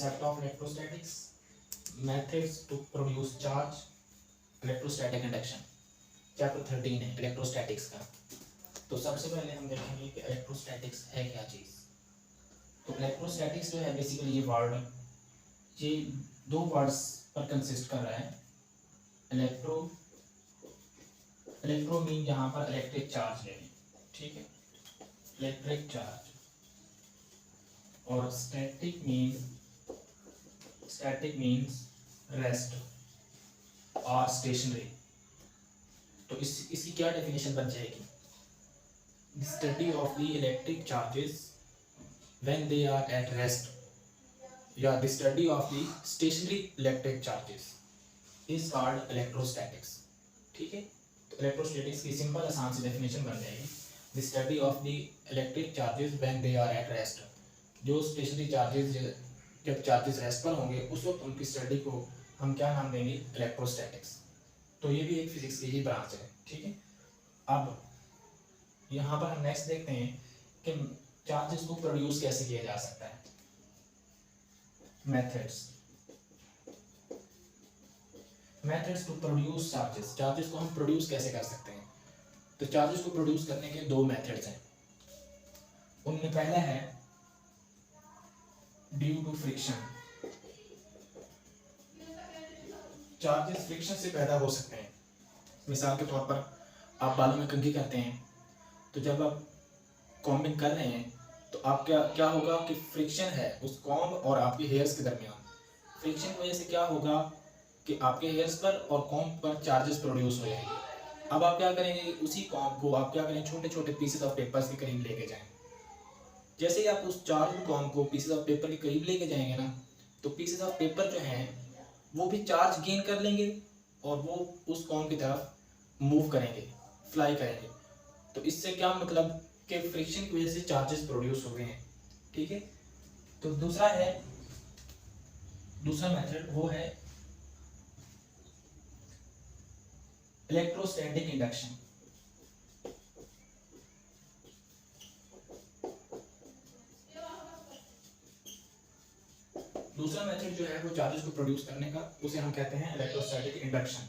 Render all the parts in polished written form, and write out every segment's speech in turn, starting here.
concept of electrostatics, methods to produce charge, electrostatic induction। Chapter 13 है electrostatics का। तो सबसे पहले हम देखेंगे कि इलेक्ट्रोस्टैटिक्स है क्या चीज़। तो इलेक्ट्रोस्टैटिक्स जो है बेसिकली ये वर्ड, ये दो वर्ड्स पर कंसिस्ट कर रहा है। इलेक्ट्रो, इलेक्ट्रो मीन यहाँ पर इलेक्ट्रिक चार्ज ले लें, ठीक है, इलेक्ट्रिक चार्ज, और स्टैटिक मीन्स रेस्ट और स्टेशनरी। तो इसकी क्या डेफिनेशन बन जाएगी? The study of the electric charges when they are at rest या the study of the stationary electric charges is called electrostatics. ठीक है, तो इलेक्ट्रोस्टैटिक्स की सिंपल आसान सी डेफिनेशन बन जाएगी, the study of the electric charges when they are at rest. जो stationary charges, जब चार्जेस रेस्ट पर होंगे उस वक्त उनकी स्टडी को हम क्या नाम देंगे? इलेक्ट्रोस्टैटिक्स। तो ये भी एक फिजिक्स की ही ब्रांच है। ठीक है, अब यहाँ पर हम नेक्स्ट देखते हैं कि चार्जेस को प्रोड्यूस कैसे किया जा सकता है। Methods to produce charges, charges को हम प्रोड्यूस कैसे कर सकते हैं? तो चार्जेस को प्रोड्यूस करने के दो मेथड्स हैं। उनमें पहला है due to friction. Charges friction से पैदा हो सकते हैं। मिसाल के तौर पर आप बालों में कंघी करते हैं, तो जब आप कॉम्बिंग कर रहे हैं तो आप क्या होगा कि फ्रिक्शन है उस कॉम्ब और आपके हेयर्स के दरमियान। फ्रिक्शन की वजह से क्या होगा कि आपके हेयर्स पर और कॉम्ब पर चार्जेस प्रोड्यूस हो जाएंगे। अब आप क्या करेंगे, उसी कॉम्ब को आप क्या करें, छोटे छोटे पीसेस ऑफ पेपर्स के करीब लेके जाएं। जैसे ही आप उस चार्ज कॉम्ब को पीसेस ऑफ पेपर के करीब लेके जाएंगे ना, तो पीसेस ऑफ पेपर जो हैं वो भी चार्ज गेन कर लेंगे और वो उस कॉम्ब की तरफ मूव करेंगे, फ्लाई करेंगे। तो इससे क्या मतलब कि फ्रिक्शन की वजह से चार्जेस प्रोड्यूस हो गए हैं। ठीक है, तो दूसरा मेथड वो है इलेक्ट्रोस्टैटिक इंडक्शन। दूसरा मेथड जो है वो चार्जेस को प्रोड्यूस करने का, उसे हम कहते हैं इलेक्ट्रोस्टैटिक इंडक्शन।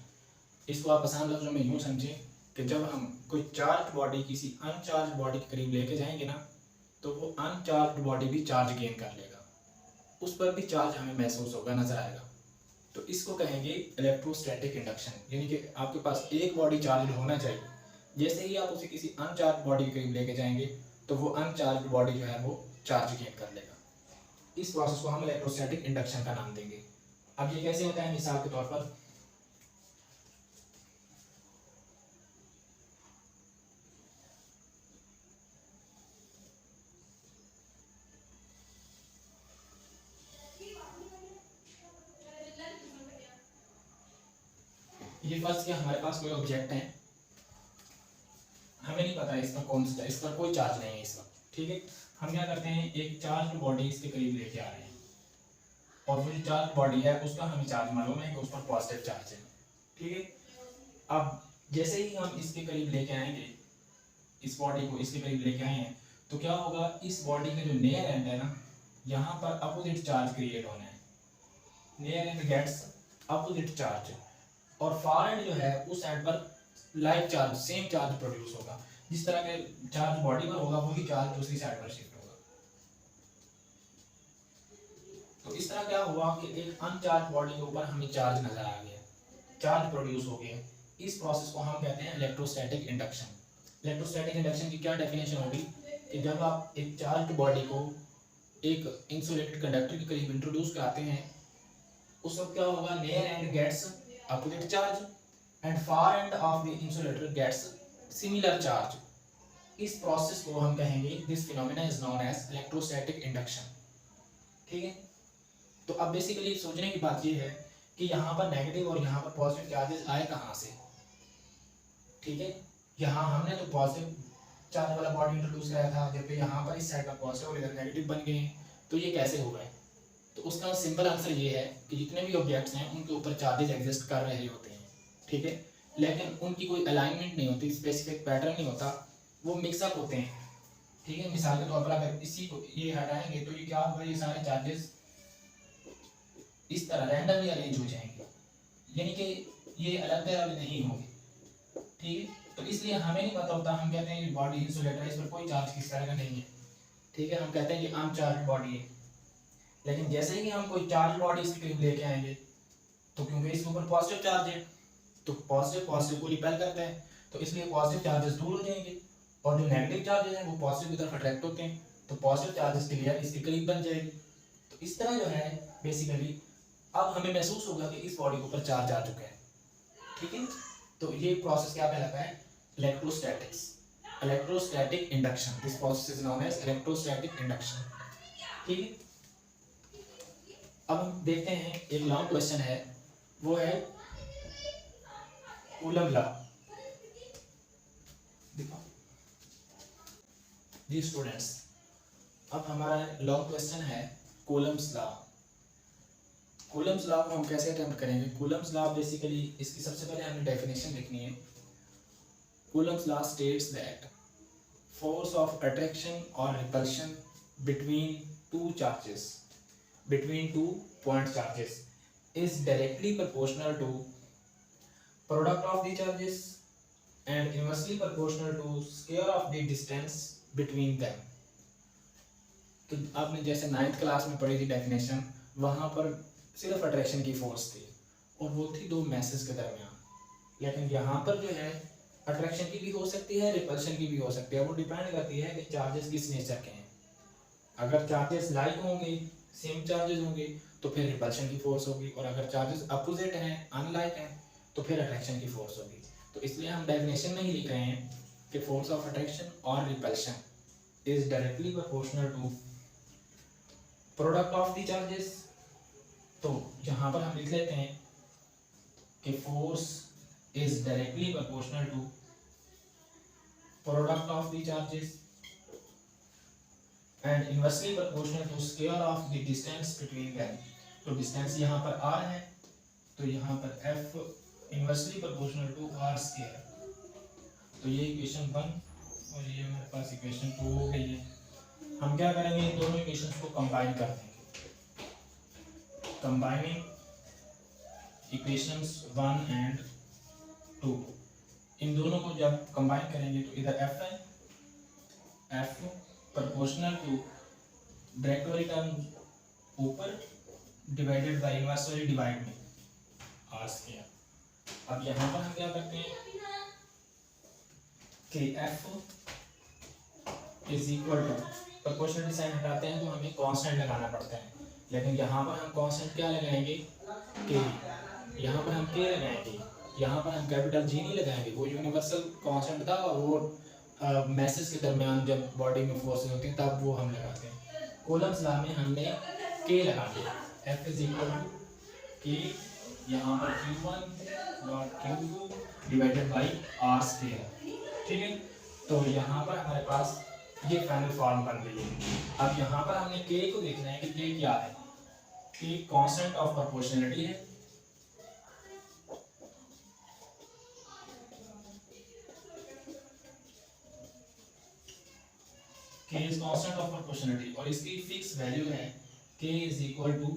इसको आप आसान लफ्ज़ों में यूं समझें कि जब हम कोई चार्ज बॉडी किसी अनचार्ज बॉडी के करीब लेके जाएंगे ना, तो वो अनचार्ज बॉडी भी चार्ज गेन कर लेगा, उस पर भी चार्ज हमें महसूस होगा, नजर आएगा। तो इसको कहेंगे इलेक्ट्रोस्टैटिक इंडक्शन। यानी कि आपके पास एक बॉडी चार्ज होना चाहिए, जैसे ही आप उसे किसी अनचार्ज बॉडी के करीब लेके जाएंगे तो वो अनचार्ज बॉडी जो है वो चार्ज गेन कर लेगा। इस प्रोसेस को हम इलेक्ट्रोस्टैटिक इंडक्शन का नाम देंगे। अब ये कैसे होता है? मिसाल के तौर पर ये फर्स्ट कि हमारे पास कोई ऑब्जेक्ट है, हमें नहीं पता इसका कौन सा, इस पर कोई चार्ज नहीं है इस वक्त। ठीक है, हम क्या करते हैं, एक चार्ज बॉडी इसके करीब लेके आ रहे हैं और वो जो चार्ज बॉडी है उसका हमें चार्ज मालूम है कि उस पर पॉजिटिव चार्ज है। ठीक है, अब जैसे ही हम इसके करीब लेके आएंगे, इस बॉडी को इसके करीब लेके आए हैं, तो क्या होगा, इस बॉडी का जो नियर एंड है ना, यहाँ पर अपोजिट चार्ज क्रिएट होना है। Near end gets opposite charge और फार एंड जो है उस एंड पर like charge, same charge produce होगा। जिस तरह के चार्ज बॉडी पर होगा वही चार्ज दूसरी साइड पर शिफ्ट होगा। तो इस तरह क्या हुआ कि एक अनचार्ज बॉडी के ऊपर हमें चार्ज नजर आ गया, चार्ज प्रोड्यूस हो गया। इस प्रोसेस को हम कहते हैं इलेक्ट्रोस्टैटिक इंडक्शन। इलेक्ट्रोस्टैटिक इंडक्शन की क्या डेफिनेशन होगी कि जब आप एक चार्ज बॉडी को एक इंसुलेटेड कंडक्टर के करीब इंट्रोड्यूस कराते हैं, उस वक्त क्या होगा, near end gets opposite charge and far end of the insulator gets similar charge। इस प्रोसेस को हम कहेंगे, this phenomena is known as electrostatic induction। ठीक है, तो अब बेसिकली सोचने की बात ये है कि यहाँ पर नेगेटिव और यहाँ पर पॉजिटिव चार्जेस आए कहाँ से। ठीक है, यहाँ हमने तो पॉजिटिव चार्ज वाला बॉडी इंट्रोड्यूस कराया था, जबकि यहाँ पर इस साइड का पॉजिटिव और इधर नेगेटिव बन गए हैं, तो ये कैसे हो गए? तो उसका सिंपल आंसर ये है कि जितने भी ऑब्जेक्ट्स हैं उनके ऊपर चार्जेस एग्जिस्ट कर रहे होते हैं। ठीक है, लेकिन उनकी कोई अलाइनमेंट नहीं होती, स्पेसिफिक पैटर्न नहीं होता, वो मिक्सअप होते हैं। ठीक है, मिसाल के तौर पर अगर इसी को ये हटाएंगे तो ये क्या होगा, ये सारे चार्जेस इस तरह रैंडमली अरेंज हो जाएंगे, यानी कि ये अलग तरह नहीं होंगे, ठीक है। तो इसलिए हमें नहीं पता होता, हम कहते हैं बॉडी इंसुलेटर है, इस पर कोई चार्ज किस तरह का नहीं है, ठीक है, हम कहते हैं कि अनचार्ज बॉडी है। लेकिन जैसे ही हम कोई चार्ज बॉडी इसके करीब लेके आएंगे, तो क्योंकि इसके ऊपर पॉजिटिव चार्ज है, तो पॉजिटिव पॉजिटिव को रिपेल करता है, तो इसलिए पॉजिटिव चार्जेस दूर हो जाएंगे, और जो नेगेटिव चार्जेस हैं वो पॉजिटिव की तरफ अट्रैक्ट होते हैं, तो पॉजिटिव चार्जेस की लेयर इसके करीब बन जाएगी। तो इस तरह जो है बेसिकली अब हमें महसूस होगा कि इस बॉडी के ऊपर चार्ज आ चुका है, ठीक है। तो ये प्रोसेस क्या कहलाता है, electrostatics, electrostatic induction, this process is known as electrostatic induction, ठीक है। अब हम देखते हैं एक लॉन्ग क्वेश्चन है, वो है कूलम लॉ। देखो जी स्टूडेंट्स, अब हमारा लॉन्ग क्वेश्चन है कूलम्स लॉ। कूलम्स लॉ को हम कैसे अटेम्प्ट करेंगे, कूलम्स लॉ बेसिकली इसकी सबसे पहले हमें डेफिनेशन लिखनी है। Coulomb's law states that force of attraction or repulsion between two point charges is directly proportional to product of the charges and inversely proportional to square of the distance between them। तो आपने जैसे 9th class में पढ़ी थी definition, वहाँ पर सिर्फ attraction की फोर्स थी और वो थी दो मैसेज के दरमियान, लेकिन यहाँ पर जो है अट्रैक्शन की भी हो सकती है, रिपल्शन की भी हो सकती है, वो डिपेंड करती है कि चार्जेस किस नेचर के हैं। अगर चार्जेस लाइक होंगे, सेम चार्जेस होंगे, तो फिर रिपल्शन की फोर्स होगी, और अगर चार्जेस अपोजिट हैं, अनलाइक हैं, तो फिर अट्रैक्शन की फोर्स होगी। तो इसलिए हम डेफिनेशन में ही लिख रहे हैं कि फोर्स ऑफ अट्रैक्शन और repulsion is directly proportional to product of the charges. तो यहाँ पर हम लिख लेते हैं कि force is directly proportional to product of the charges and inversely proportional to square of the distance between them। तो distance यहाँ पर r है, तो यहाँ पर f inversely proportional to r square। तो ये इक्वेशन 1 और ये हमारे पास इक्वेशन 2 हो गई है। हम क्या करेंगे, इन दोनों इक्वेशंस को कंबाइन कर देंगे, कंबाइनिंग इक्वेशंस 1 एंड 2, इन दोनों को जब कंबाइन करेंगे तो इधर f है, f प्रोपोर्शनल टू डायरेक्ट वाली टर्म ऊपर डिवाइडेड बाय इनवर्स वाली डिवाइड में r स्क्वायर। अब यहाँ पर हम क्या करते हैं कि f is equal to proportional sign हटाते हैं तो हमें कांस्टेंट लगाना पड़ता है, लेकिन यहाँ पर हम कांस्टेंट क्या लगाएंगे, k। यहाँ पर हम k लगाएंगे, यहाँ पर हम कैपिटल G नहीं लगाएंगे, वो यूनिवर्सल कांस्टेंट था और वो मैसेज के दरमियान जब बॉडी में फोर्सेस होती हैं तब वो हम लगाते हैं। कूलम्स लॉ में हमने K लगा दिया, F is equal to K, यहाँ पर Q1 dot Q2 divided by R square, ठीक है। तो यहाँ पर हमारे पास ये फाइनल फॉर्म बन गई है। अब यहाँ पर हमने K को देखना है कि K क्या है, K कांस्टेंट ऑफ प्रोपोर्शनलिटी है, K is constant of proportionality और इसकी फिक्स वैल्यू है K is equal to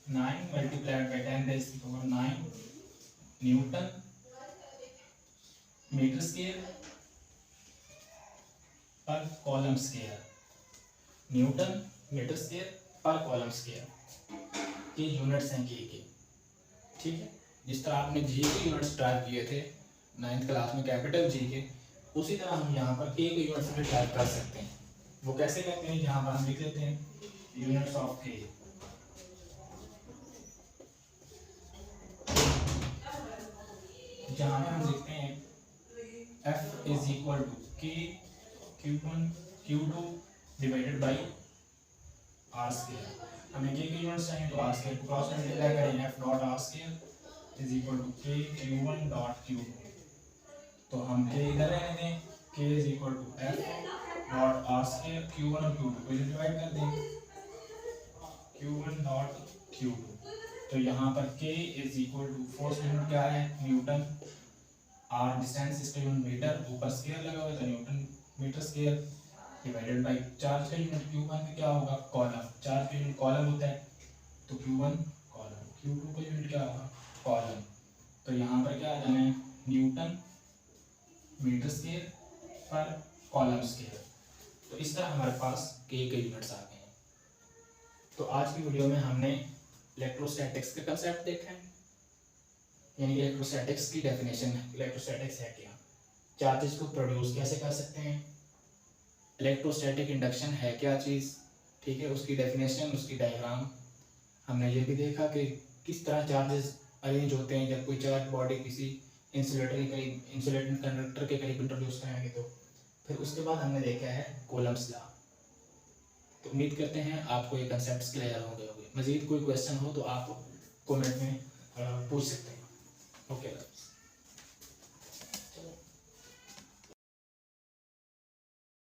9 multiplied by 10 raised to the power 9 newton metre square पर coulomb square, newton metre square पर कॉलम स्क्वायर, ये units हैं K के, ठीक है। जिस तरह आपने G के यूनिट्स ट्राई किए थे 9th क्लास में कैपिटल G के, उसी तरह हम यहाँ पर K के यूनिट्स भी ट्राई कर सकते हैं। वो कैसे करते हैं, यहाँ पर हम लिख लेते हैं यूनिट्स ऑफ K। जहाँ पर हम लिखते हैं F is equal to K Q1 Q2 divided by R square. हमें K के यूनिट्स चाहिए तो R स्क्वायर को क्रॉस मल्टीप्लाई करें, F dot R square is equal to K Q1 dot Q2। तो हम K इधर रहने दें, K is equal to F dot R square Q1 और Q2 को डिवाइड कर दें, Q1 डॉट Q2। तो यहाँ पर K is equal to force unit क्या है, न्यूटन, R डिस्टेंस इसका यूनिट मीटर, ऊपर स्क्वायर लगा हुआ है तो newton metre square divided by charge का यूनिट Q1 का क्या होगा, कॉलम, चार्ज का यूनिट कॉलम होता है तो Q1 कॉलम, तो यहाँ पर क्या आ जाना है, न्यूटन मीटर स्क्वायर पर कॉलम स्क्वायर। तो इस तरह हमारे पास के यूनिट्स आ गए हैं। तो आज की वीडियो में हमने इलेक्ट्रोस्टैटिक्स का कंसेप्ट देखा है, यानी कि इलेक्ट्रोस्टैटिक्स की डेफिनेशन है, इलेक्ट्रोस्टैटिक्स है क्या, चार्जेस को प्रोड्यूस कैसे कर सकते हैं, इलेक्ट्रोस्टैटिक इंडक्शन है क्या चीज़, ठीक है, उसकी डेफिनेशन, उसकी डायग्राम। हमने ये भी देखा कि किस तरह चार्जेस अरेंज होते हैं जब कोई चार्ज बॉडी किसी इंसुलेटर के करीब, इंसुलेटिंग कंडक्टर के करीब इंट्रोड्यूस कराएंगे। तो फिर उसके बाद हमने देखा है कूलम्ब्स लॉ। तो उम्मीद करते हैं आपको ये कंसेप्ट्स क्लियर हो गए होंगे। मज़ीद कोई क्वेश्चन हो तो आप कमेंट में पूछ सकते हैं।